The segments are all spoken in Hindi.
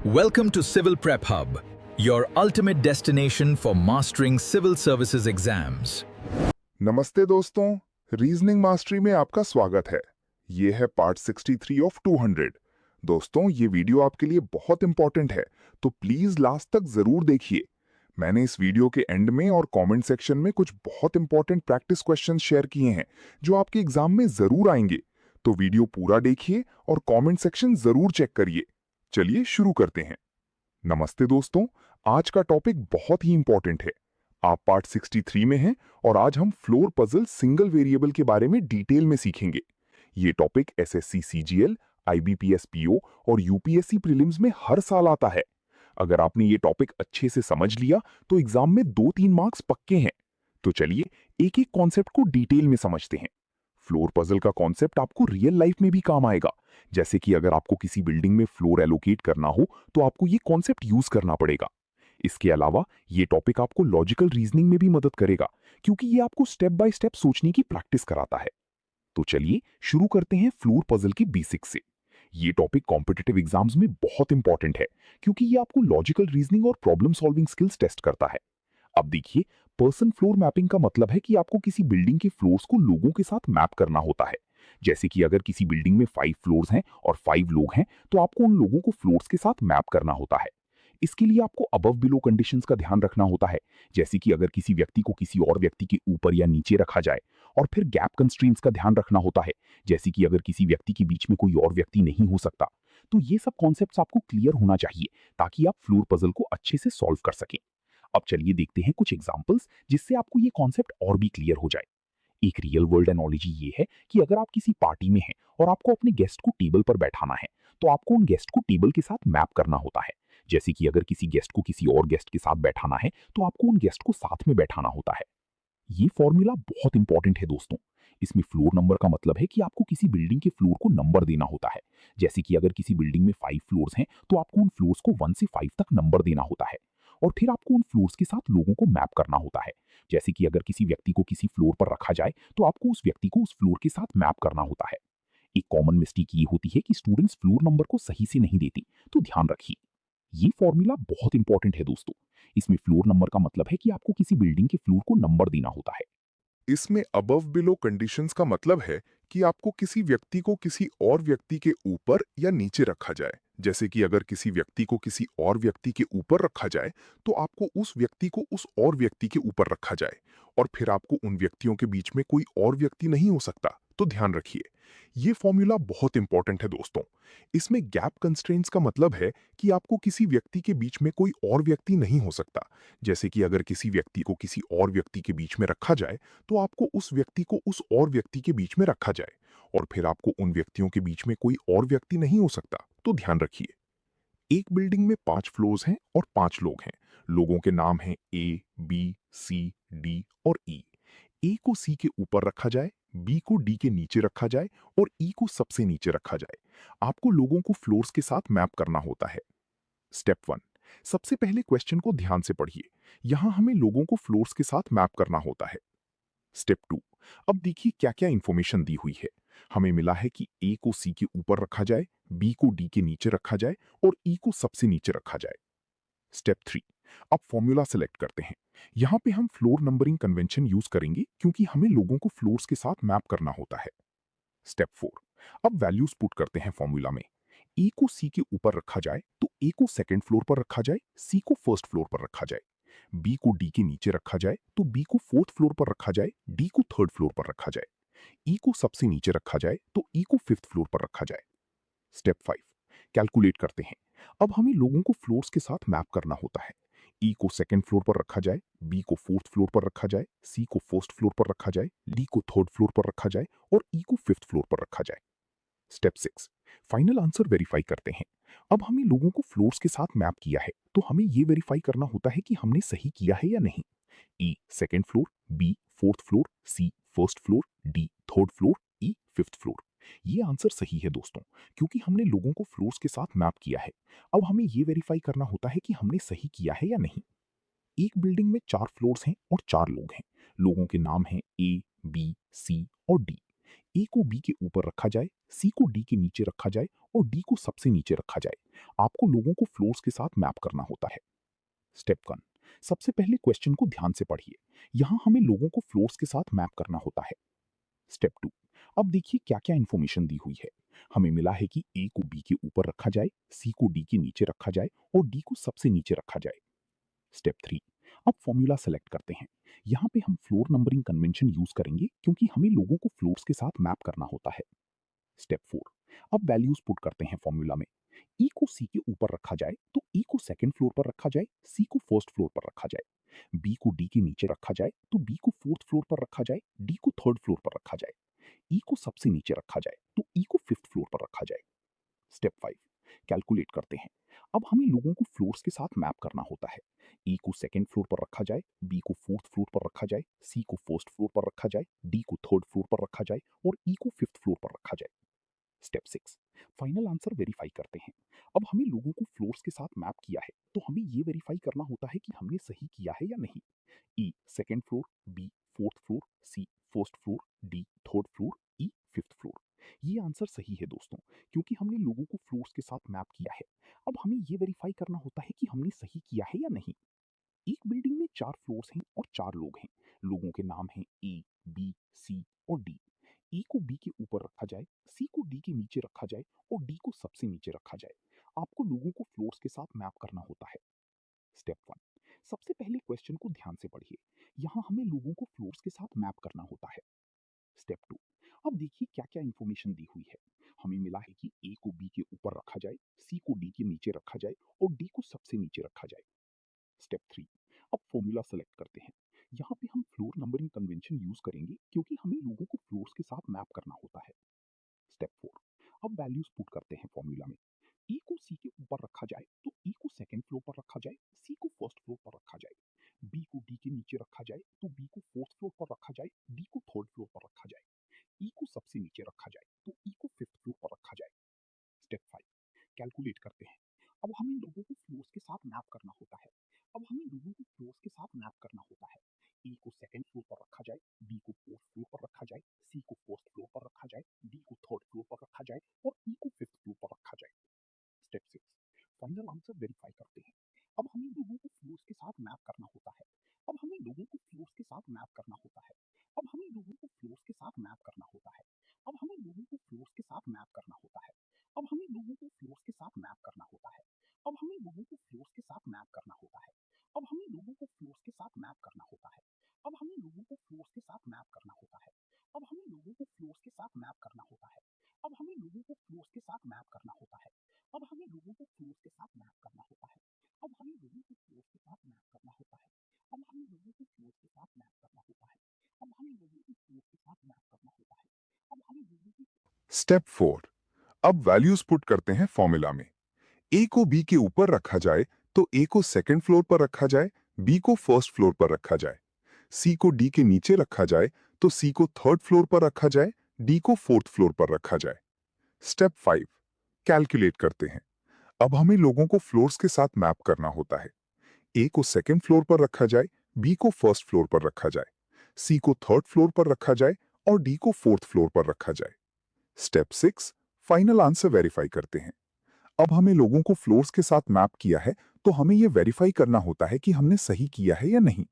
Welcome to Civil Prep Hub, your ultimate destination for mastering civil services exams. नमस्ते दोस्तों, रीजनिंग मास्टरी में आपका स्वागत है। ये है पार्ट 63 ऑफ 200। दोस्तों, ये वीडियो आपके लिए बहुत इंपॉर्टेंट है, तो प्लीज लास्ट तक जरूर देखिए। मैंने इस वीडियो के एंड में और कमेंट सेक्शन में कुछ बहुत इंपॉर्टेंट प्रैक्टिस क्वेश्चंस शेयर किए हैं जो आपके एग्जाम में जरूर आएंगे। तो वीडियो पूरा देखिए और कमेंट सेक्शन जरूर चेक करिए। चलिए शुरू करते हैं। नमस्ते दोस्तों, आज का टॉपिक बहुत ही इंपॉर्टेंट है। आप पार्ट 63 में हैं और आज हम फ्लोर पजल सिंगल वेरिएबल के बारे में डिटेल में सीखेंगे। ये topic SSC CGL, IBPS PO और यूपीएससी प्रीलिम्स में हर साल आता है। अगर आपने ये टॉपिक अच्छे से समझ लिया तो एग्जाम में 2-3 मार्क्स पक्के हैं। तो चलिए एक एक कॉन्सेप्ट को डिटेल में समझते हैं। फ्लोर पजल का कॉन्सेप्ट आपको रियल लाइफ में भी काम आएगा। जैसे कि अगर आपको किसी बिल्डिंग में फ्लोर एलोकेट करना हो तो आपको ये कॉन्सेप्ट यूज करना पड़ेगा। इसके अलावा ये टॉपिक आपको लॉजिकल रीजनिंग में भी मदद करेगा, क्योंकि ये आपको स्टेप बाय स्टेप सोचने की प्रैक्टिस कराता है। तो चलिए शुरू करते हैं फ्लोर पजल की बेसिक्स से। ये टॉपिक कॉम्पिटिटिव एग्जाम्स में बहुत इंपॉर्टेंट है, क्योंकि ये आपको लॉजिकल रीजनिंग और प्रॉब्लम सॉल्विंग स्किल्स टेस्ट करता है। अब देखिए, पर्सन फ्लोर मैपिंग का मतलब है कि आपको किसी बिल्डिंग के फ्लोर्स को लोगों के साथ मैप करना होता है। जैसे कि अगर किसी बिल्डिंग में 5 फ्लोर्स हैं और 5 लोग हैं, तो आपको उन लोगों को फ्लोर्स के साथ मैप करना होता है। इसके लिए आपको अबव बिलो कंडीशंस का ध्यान रखना होता है, जैसे कि अगर किसी व्यक्ति को किसी और व्यक्ति के ऊपर या नीचे रखा जाए। और फिर गैप कंस्ट्रेंट्स का ध्यान रखना होता है, जैसे कि अगर किसी व्यक्ति के बीच में कोई और व्यक्ति नहीं हो सकता। तो ये सब कॉन्सेप्ट्स आपको क्लियर होना चाहिए, ताकि आप फ्लोर पजल को अच्छे से सॉल्व कर सकें। अब चलिए देखते हैं कुछ एग्जांपल्स, जिससे आपको ये कॉन्सेप्ट और भी क्लियर हो जाए। एक रियल वर्ल्ड एनालॉजी ये है कि अगर आप किसी पार्टी में हैं और आपको अपने गेस्ट को टेबल पर बैठाना है, तो आपको उन गेस्ट को टेबल के साथ मैप करना होता है। जैसे कि अगर किसी गेस्ट को किसी और गेस्ट के साथ बैठाना है, तो आपको उन गेस्ट को साथ में बैठाना होता है। ये फॉर्मूला बहुत इंपॉर्टेंट है दोस्तों। इसमें फ्लोर नंबर का मतलब है कि आपको किसी बिल्डिंग के फ्लोर को नंबर देना होता है। जैसे कि अगर किसी बिल्डिंग में 5 फ्लोर्स हैं, तो आपको उन फ्लोर्स को 1 से 5 तक नंबर देना होता है। और फिर आपको उन फ्लोर्स के साथ लोगों को मैप करना होता है। जैसे कि अगर किसी व्यक्ति को किसी फ्लोर पर रखा जाए, तो आपको उस व्यक्ति को उस फ्लोर के साथ मैप करना होता है। एक कॉमन मिस्टेक ये होती है कि स्टूडेंट्स फ्लोर नंबर को सही से नहीं देते, तो ध्यान रखिए। ये फॉर्मूला बहुत इंपॉर्टेंट है दोस्तों। इसमें फ्लोर नंबर का मतलब है कि आपको किसी बिल्डिंग के फ्लोर को नंबर देना होता है। इसमें अबव बिलो कंडीशंस का मतलब है कि आपको किसी व्यक्ति को किसी और व्यक्ति के ऊपर या नीचे रखा जाए। जैसे कि अगर किसी व्यक्ति को किसी और व्यक्ति के ऊपर रखा जाए, तो आपको उस व्यक्ति को उस और व्यक्ति के ऊपर रखा जाए। और फिर आपको उन व्यक्तियों के बीच में कोई और व्यक्ति नहीं हो सकता। तो ध्यान रखिए, ये फॉर्मूला बहुत इंपॉर्टेंट है दोस्तों। इसमें गैप कंस्ट्रेंट्स का मतलब है कि आपको किसी व्यक्ति के बीच में कोई और व्यक्ति नहीं हो सकता। जैसे कि अगर किसी व्यक्ति को किसी और व्यक्ति के बीच में रखा जाए, तो आपको उस व्यक्ति को उस और व्यक्ति के बीच में रखा जाए। और फिर आपको उन व्यक्तियों के बीच में कोई और व्यक्ति नहीं हो सकता। तो ध्यान रखिए, एक बिल्डिंग में 5 फ्लोर्स हैं और 5 लोग हैं। लोगों के नाम हैं ए, बी, सी, डी और ई। ए को सी के ऊपर रखा जाए, बी को डी के नीचे रखा जाए और ई को सबसे नीचे रखा जाए। आपको लोगों को फ्लोर्स के साथ मैप करना होता है। स्टेप 1, सबसे पहले क्वेश्चन को ध्यान से पढ़िए। यहां हमें लोगों को फ्लोर्स के साथ मैप करना होता है। स्टेप 2, अब देखिए क्या क्या इंफॉर्मेशन दी हुई है। हमें मिला है कि ए को सी के ऊपर रखा जाए, बी को डी के नीचे रखा जाए और ई को सबसे नीचे रखा जाए। स्टेप 3, अब फॉर्मूला सेलेक्ट करते हैं। यहां पे हम फ्लोर नंबरिंग कन्वेंशन यूज करेंगे, क्योंकि हमें लोगों को फ्लोर्स के साथ मैप करना होता है। स्टेप 4, अब वैल्यूज पुट करते हैं फॉर्मूला में। ए को सी के ऊपर रखा जाए तो ए को सेकंड फ्लोर पर रखा जाए, सी को फर्स्ट फ्लोर पर रखा जाए। बी को डी के नीचे रखा जाए तो बी को फोर्थ फ्लोर पर रखा जाए, डी को थर्ड फ्लोर पर रखा जाए। ई को सबसे नीचे रखा जाए तो ई को फिफ्थ फ्लोर पर रखा जाए। स्टेप 5, कैलकुलेट करते हैं। अब हमें लोगों को फ्लोर्स के साथ मैप करना होता है। ई को सेकंड फ्लोर पर रखा जाए, बी को फोर्थ फ्लोर पर रखा जाए, सी को फर्स्ट फ्लोर पर रखा जाए, डी को थर्ड फ्लोर पर रखा जाए और ई को फिफ्थ फ्लोर पर रखा जाए। स्टेप 6, फाइनल आंसर वेरीफाई करते हैं। अब हमें लोगों को फ्लोर्स के साथ मैप किया है, तो हमें यह वेरीफाई करना होता है कि हमने सही किया है या नहीं। E second floor, B fourth floor, C first floor, D third floor, E fifth floor. ये आंसर सही है दोस्तों, क्योंकि हमने लोगों को फ्लोर्स के साथ मैप किया है। अब हमें यह वेरीफाई करना होता है कि हमने सही किया है या नहीं। एक बिल्डिंग में 4 फ्लोर्स हैं और 4 लोग हैं। लोगों के नाम हैं ए, बी, सी और डी। ए को बी के ऊपर रखा जाए, सी को डी के नीचे रखा जाए और डी को सबसे नीचे रखा जाए। आपको लोगों को फ्लोर्स के साथ मैप करना होता है। स्टेप 1, सबसे पहले क्वेश्चन को ध्यान से पढ़िए। यहाँ हमें लोगों को फ्लोर्स के साथ मैप करना होता है। स्टेप 2, अब देखिए क्या क्या इंफॉर्मेशन दी हुई है। हमें मिला है कि ए को बी के ऊपर रखा जाए, सी को डी के नीचे रखा जाए और डी को सबसे नीचे रखा जाए। स्टेप 3, अब फॉर्मूला सेलेक्ट करते हैं। यहाँ पे हम फ्लोर नंबरिंग कन्वेंशन यूज करेंगे क्योंकि हमें लोगों को फ्लोर्स के साथ मैप करना होता है। स्टेप 4, अब वैल्यूज पुट करते हैं फॉर्मूला में। ई को सी के ऊपर रखा जाए तो ई को सेकंड फ्लोर पर रखा जाए, सी को फर्स्ट फ्लोर पर रखा जाए। बी को डी के नीचे रखा जाए तो बी को फोर्थ फ्लोर पर रखा जाए, डी को थर्ड फ्लोर पर रखा जाए। ई को सबसे नीचे रखा जाए तो ई को फिफ्थ फ्लोर पर रखा जाए। स्टेप 5, कैलकुलेट करते हैं। अब हमें लोगों को फ्लोर्स के साथ मैप करना होता है। ई को सेकंड फ्लोर पर रखा जाए, बी को फोर्थ फ्लोर पर रखा जाए, सी को फर्स्ट फ्लोर पर रखा जाए, डी को थर्ड फ्लोर पर रखा जाए और ई को फिफ्थ फ्लोर पर रखा जाए। स्टेप 6, फाइनल आंसर वेरीफाई करते हैं। अब हमें लोगों को फ्लोर्स के साथ मैप किया है तो हमें ये वेरीफाई करना होता है कि हमने सही किया है या नहीं। E second floor, B fourth floor, C first floor, D third floor, E fifth floor. ये आंसर सही है दोस्तों, क्योंकि हमने लोगों को फ्लोर्स के साथ मैप किया है। अब हमें ये वेरीफाई करना होता है कि हमने सही किया है या नहीं। एक बिल्डिंग में 4 फ्लोर्स हैं और 4 लोग हैं। लोगों के नाम हैं ए, बी, सी और डी। ए को बी के ऊपर रखा जाए, सी को डी के नीचे रखा जाए और डी को सबसे नीचे रखा जाए। आपको लोगों को फ्लोर्स के साथ मैप करना होता है। स्टेप 1, सबसे पहले क्वेश्चन को ध्यान से पढ़िए। यहाँ हमें लोगों को फ्लोर्स के साथ मैप करना होता है। स्टेप 2, अब देखिए क्या क्या इंफॉर्मेशन दी हुई है। हमें मिला है कि ए को बी के ऊपर रखा जाए, सी को डी के नीचे रखा जाए और डी को सबसे नीचे रखा जाए। स्टेप 3, अब फॉर्मूला सेलेक्ट करते हैं। यहाँ पे हम फ्लोर नंबरिंग कन्वेंशन यूज करेंगे क्योंकि हमें लोगों को फ्लोर्स के साथ मैप करना होता है। स्टेप 4, अब वैल्यूज पुट करते हैं फॉर्मूला में। ई को सी के ऊपर रखा जाए तो ई को सेकंड फ्लोर पर रखा जाए, सी को फर्स्ट फ्लोर पर रखा जाए। बी को डी के नीचे रखा जाए तो बी को फोर्थ फ्लोर पर रखा जाए, डी को थर्ड फ्लोर पर रखा जाए। ई को सबसे नीचे रखा जाए तो ई को फिफ्थ फ्लोर पर रखा जाए। स्टेप 5, कैलकुलेट करते हैं। अब हमें लोगों को फ्लोर्स के साथ मैप करना होता है। अब हमें लोगों को फ्लोर्स के साथ मैप करना होता है। ए को सेकंड फ्लोर पर रखा जाए, बी को फोर्थ फ्लोर पर रखा जाए, सी को फर्स्ट फ्लोर पर रखा जाए, डी को थर्ड फ्लोर पर रखा जाए और ई को फिफ्थ फ्लोर पर रखा जाए। स्टेप 6, फाइनल आंसर वेरीफाई करते हैं। अब हमें लोगों को फ्लोर्स के साथ मैप करना होता है। अब हमें लोगों को फ्लोर्स के साथ मैप करना होता है। अब हमें लोगों को फ्लोर्स के साथ मैप करना होता है। अब हमें लोगों को फ्लोर्स के साथ मैप करना होता है। अब हमें लोगों को फ्लोर्स के साथ मैप करना होता है। अब हमें लोगों को फ्लोर्स के साथ मैप करना होता है। अब हमें लोगों को फ्लोर्स के साथ मैप करना होता है। अब हमें लोगों को फ्लोर्स के साथ मैप करना होता है। अब हमें लोगों को फ्लोर्स के साथ मैप करना होता है। अब हमें लोगों को फ्लोर्स के साथ मैप करना होता है। अब हमें लोगों को फ्लोर्स के साथ मैप करना होता है। अब हमें लोगों को फ्लोर्स के साथ मैप करना होता है। अब हमें लोगों को फ्लोर्स के साथ मैप करना होता है। अब हमें लोगों को फ्लोर्स के साथ मैप करना होता है। अब हमें लोगों को स्टेप 4, अब वैल्यूज पुट करते हैं फॉर्मूला में। ए को बी के ऊपर रखा जाए तो ए को सेकंड फ्लोर पर रखा जाए, बी को फर्स्ट फ्लोर पर रखा जाए। सी को डी के नीचे रखा जाए तो सी को थर्ड फ्लोर पर रखा जाए, डी को फोर्थ फ्लोर पर रखा जाए। स्टेप 5, कैलकुलेट करते हैं। अब हमें लोगों को फ्लोर्स के साथ मैप करना होता है। ए को सेकंड फ्लोर पर रखा जाए, बी को फर्स्ट फ्लोर पर रखा जाए, सी को थर्ड फ्लोर पर रखा जाए और डी को फोर्थ फ्लोर पर रखा जाए। स्टेप 6, फाइनल आंसर वेरीफाई करते हैं। अब हमें लोगों को फ्लोर्स के साथ मैप किया है तो हमें यह वेरीफाई करना होता है कि हमने सही किया है या नहीं।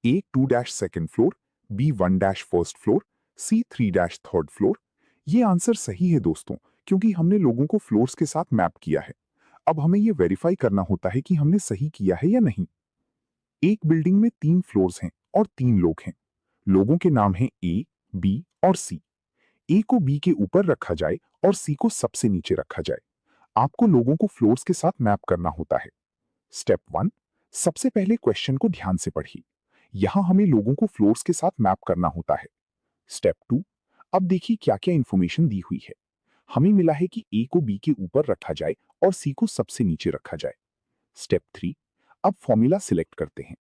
A 2 dash second floor, B 1 dash first floor, C 3 dash third floor. ये आंसर सही है दोस्तों, क्योंकि हमने लोगों को फ्लोर्स के साथ मैप किया है। अब हमें यह वेरीफाई करना होता है कि हमने सही किया है या नहीं। एक बिल्डिंग में 3 फ्लोर्स हैं और 3 लोग हैं। लोगों के नाम हैं ए, बी और सी। ए को बी के ऊपर रखा जाए और सी को सबसे नीचे रखा जाए। आपको लोगों को फ्लोर्स के साथ मैप करना होता है। स्टेप 1, सबसे पहले क्वेश्चन को ध्यान से पढ़िए। यहां हमें लोगों को फ्लोर्स के साथ मैप करना होता है। स्टेप 2, अब देखिए क्या क्या इंफॉर्मेशन दी हुई है। हमें मिला है कि ए को बी के ऊपर रखा जाए और सी को सबसे नीचे रखा जाए। स्टेप 3, अब फॉर्मूला सिलेक्ट करते हैं।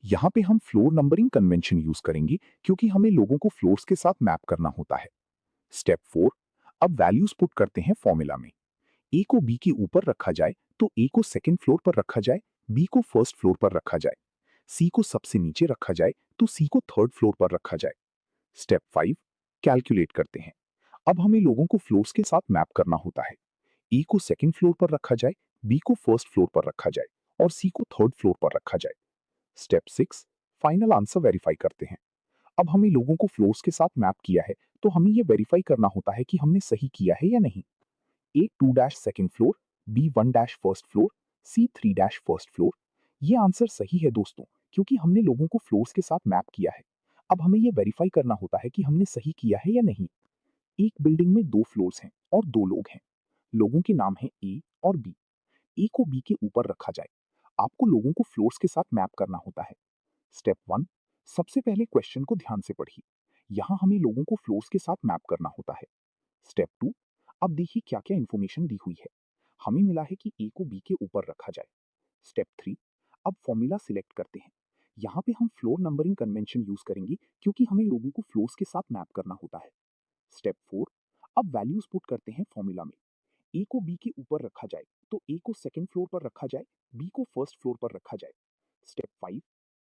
यहां पे हम फ्लोर नंबरिंग कन्वेंशन यूज करेंगे क्योंकि हमें लोगों को फ्लोर्स के साथ मैप करना होता है। स्टेप 4, अब वैल्यूज पुट करते हैं फॉर्मूला में। ए को बी के ऊपर रखा जाए तो ए को सेकंड फ्लोर पर रखा जाए, बी को फर्स्ट फ्लोर पर रखा जाए। सी को सबसे नीचे रखा जाए तो सी को थर्ड फ्लोर पर रखा जाए। स्टेप 5, कैलकुलेट करते हैं। अब हमें लोगों को फ्लोर्स के साथ मैप करना होता है। ए को सेकंड फ्लोर पर रखा जाए, बी को फर्स्ट फ्लोर पर रखा जाए और सी को थर्ड फ्लोर पर रखा जाए। स्टेप 6, फाइनल आंसर वेरीफाई करते हैं। अब हमें लोगों को फ्लोर्स के साथ मैप किया है, तो हमें यह वेरीफाई करना होता है कि हमने सही किया है या नहीं। A 2 dash second floor, B 1 dash first floor, C 3 dash first floor. ये आंसर सही है दोस्तों, क्योंकि हमने लोगों को फ्लोर्स के साथ मैप किया है। अब हमें यह वेरीफाई करना होता है कि हमने सही किया है या नहीं। एक बिल्डिंग में 2 फ्लोर्स हैं और 2 लोग हैं। लोगों के नाम हैं ए और बी। ए को बी के ऊपर रखा जाए। आपको लोगों को फ्लोर्स के साथ मैप करना होता है। स्टेप 1, सबसे पहले क्वेश्चन को ध्यान से पढ़िए। यहाँ हमें लोगों को फ्लोर्स के साथ मैप करना होता है। स्टेप 2, अब देखिए क्या क्या इन्फॉर्मेशन दी हुई है। हमें मिला है कि ए को बी के ऊपर रखा जाए। स्टेप 3, अब फॉर्मूला सिलेक्ट करते हैं। यहाँ पे हम फ्लोर नंबरिंग कन्वेंशन यूज करेंगे, क्योंकि हमें लोगों को फ्लोर्स के साथ मैप करना होता है। स्टेप 4, अब वैल्यूज पुट करते हैं फॉर्मूला में। ए को बी के ऊपर रखा जाए, तो ए को सेकंड फ्लोर पर रखा जाए, बी को फर्स्ट फ्लोर पर रखा जाए। स्टेप 5,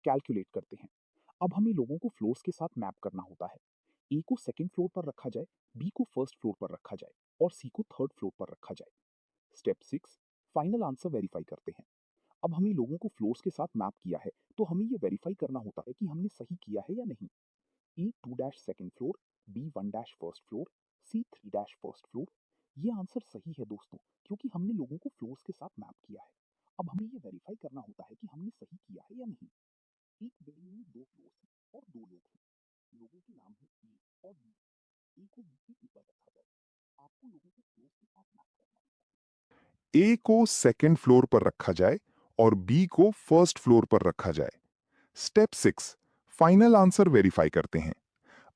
कैलकुलेट करते हैं। अब हमें लोगों को फ्लोर्स के साथ मैप करना होता है। ए को सेकंड फ्लोर पर रखा जाए, बी को फर्स्ट फ्लोर पर रखा जाए और सी को थर्ड फ्लोर पर रखा जाए। स्टेप 6, फाइनल आंसर वेरीफाई करते हैं। अब हमें लोगों को फ्लोर्स के साथ मैप किया है, तो हमें यह वेरीफाई करना होता है कि हमने सही किया है या नहीं। A 2 dash second floor, B 1 dash first floor, C 3 dash first floor. ये आंसर सही है दोस्तों, क्योंकि हमने लोगों को फ्लोर्स के साथ मैप किया है। अब हमें यह वेरीफाई करना होता है कि हमने सही किया है या नहीं। एक बिल्डिंग में 2 फ्लोर्स हैं और 2 लोग हैं। लोगों के नाम है ए और बी। ए को बी के ऊपर रखा जाए। आपको लोगों को फ्लोर्स के साथ मैप करना होता ए को सेकंड फ्लोर पर रखा जाए और बी को फर्स्ट फ्लोर पर रखा जाए। स्टेप 6, फाइनल आंसर वेरीफाई करते हैं।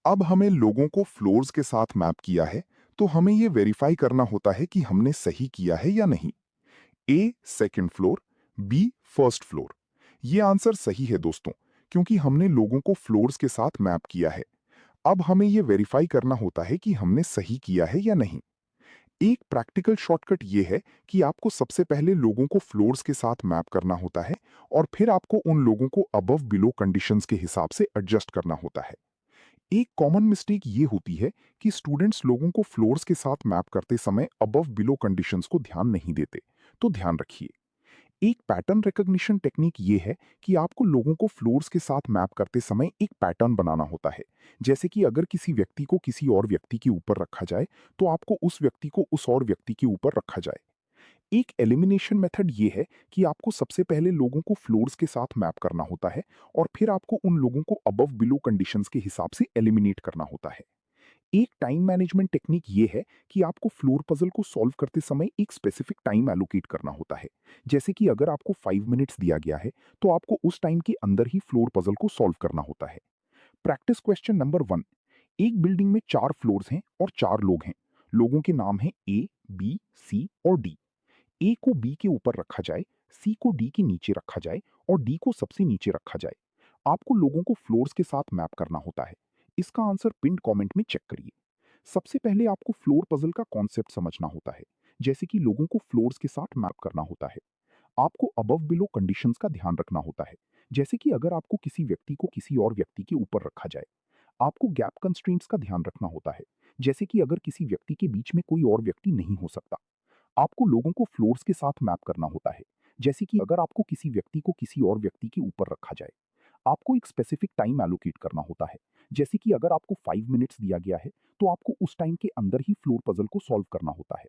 अब हमें लोगों को फ्लोर्स के साथ मैप किया है, तो हमें यह वेरीफाई करना होता है कि हमने सही किया है या नहीं। A second floor, B first floor. ये आंसर सही है दोस्तों, क्योंकि हमने लोगों को फ्लोर्स के साथ मैप किया है। अब हमें यह वेरीफाई करना होता है कि हमने सही किया है या नहीं। एक प्रैक्टिकल शॉर्टकट ये है कि आपको सबसे पहले लोगों को फ्लोर्स के साथ मैप करना होता है और फिर आपको उन लोगों को अबव बिलो कंडीशंस के हिसाब से एडजस्ट करना होता है। एक कॉमन मिस्टेक ये होती है कि स्टूडेंट्स लोगों को फ्लोर्स के साथ मैप करते समय अबव बिलो कंडीशंस को ध्यान नहीं देते। तो ध्यान रखिए, एक पैटर्न रिकॉग्निशन टेक्निक ये है कि आपको लोगों को फ्लोर्स के साथ मैप करते समय एक पैटर्न बनाना होता है। जैसे कि अगर किसी व्यक्ति को किसी और व्यक्ति के ऊपर रखा जाए, तो आपको उस व्यक्ति को उस और व्यक्ति के ऊपर रखा जाए। एक एलिमिनेशन मेथड ये है कि आपको सबसे पहले लोगों को फ्लोर्स के साथ मैप करना होता है और फिर आपको उन लोगों को अबव बिलो कंडीशंस के हिसाब से एलिमिनेट करना होता है। एक टाइम मैनेजमेंट टेक्निक ये है कि आपको फ्लोर पजल को सॉल्व करते समय एक स्पेसिफिक टाइम एलोकेट करना होता है। जैसे कि अगर आपको 5 मिनट्स दिया गया है, तो आपको उस टाइम के अंदर ही फ्लोर पजल को सॉल्व करना होता है। प्रैक्टिस क्वेश्चन नंबर 1, एक बिल्डिंग में 4 फ्लोर्स हैं और 4 लोग हैं। लोगों के नाम हैं ए, बी, सी और डी। ए को बी के ऊपर रखा जाए, सी को डी के नीचे रखा जाए और डी को सबसे नीचे रखा जाए। आपको लोगों को फ्लोर्स के साथ मैप करना होता है। इसका आंसर पिन कमेंट में चेक करिए। सबसे पहले आपको फ्लोर पजल का कॉन्सेप्ट समझना होता है, जैसे कि लोगों को फ्लोर्स के साथ मैप करना होता है। आपको अबव बिलो कंडीशंस का ध्यान रखना होता है, जैसे कि अगर आपको किसी व्यक्ति को किसी और व्यक्ति के ऊपर रखा जाए। आपको गैप कंस्ट्रेंट्स का ध्यान रखना होता है, जैसे कि अगर किसी व्यक्ति के बीच में कोई और व्यक्ति नहीं हो सकता। आपको लोगों को फ्लोर्स के साथ मैप करना होता है, जैसे कि अगर आपको किसी व्यक्ति को किसी और व्यक्ति के ऊपर रखा जाए। आपको एक स्पेसिफिक टाइम एलोकेट करना होता है, जैसे कि अगर आपको 5 मिनट्स दिया गया है, तो आपको उस टाइम के अंदर ही फ्लोर पजल को सॉल्व करना होता है।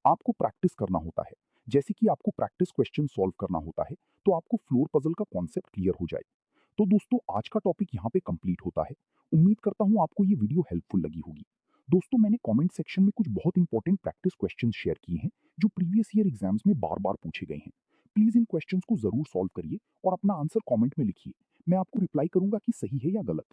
आपको प्रैक्टिस करना होता है, जैसे कि आपको प्रैक्टिस क्वेश्चन सॉल्व करना होता है, तो आपको फ्लोर पजल का कॉन्सेप्ट क्लियर हो जाए। तो दोस्तों, आज का टॉपिक यहाँ पे कंप्लीट होता है। उम्मीद करता हूँ आपको ये वीडियो हेल्पफुल लगी होगी। दोस्तों, मैंने कमेंट सेक्शन में कुछ बहुत इंपॉर्टेंट प्रैक्टिस क्वेश्चंस शेयर किए हैं, जो प्रीवियस ईयर एग्जाम्स में बार बार पूछे गए हैं। प्लीज इन क्वेश्चंस को जरूर सॉल्व करिए और अपना आंसर कमेंट में लिखिए। मैं आपको रिप्लाई करूंगा कि सही है या गलत।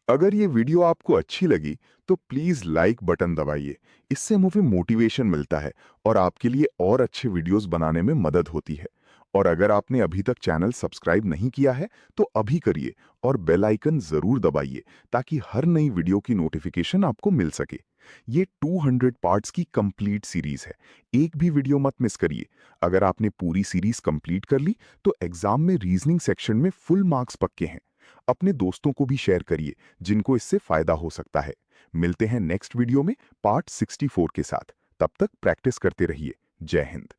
अगर ये वीडियो आपको अच्छी लगी तो प्लीज लाइक बटन दबाइए। इससे मुझे मोटिवेशन मिलता है और आपके लिए और अच्छे वीडियोस बनाने में मदद होती है। और अगर आपने अभी तक चैनल सब्सक्राइब नहीं किया है तो अभी करिए और बेल आइकन जरूर दबाइए, ताकि हर नई वीडियो की नोटिफिकेशन आपको मिल सके। ये 200 पार्ट्स की कंप्लीट सीरीज है, एक भी वीडियो मत मिस करिए। अगर आपने पूरी सीरीज कंप्लीट कर ली तो एग्जाम में रीजनिंग सेक्शन में फुल मार्क्स पक्के हैं। अपने दोस्तों को भी शेयर करिए जिनको इससे फायदा हो सकता है। मिलते हैं नेक्स्ट वीडियो में पार्ट 64 के साथ। तब तक प्रैक्टिस करते रहिए। जय हिंद।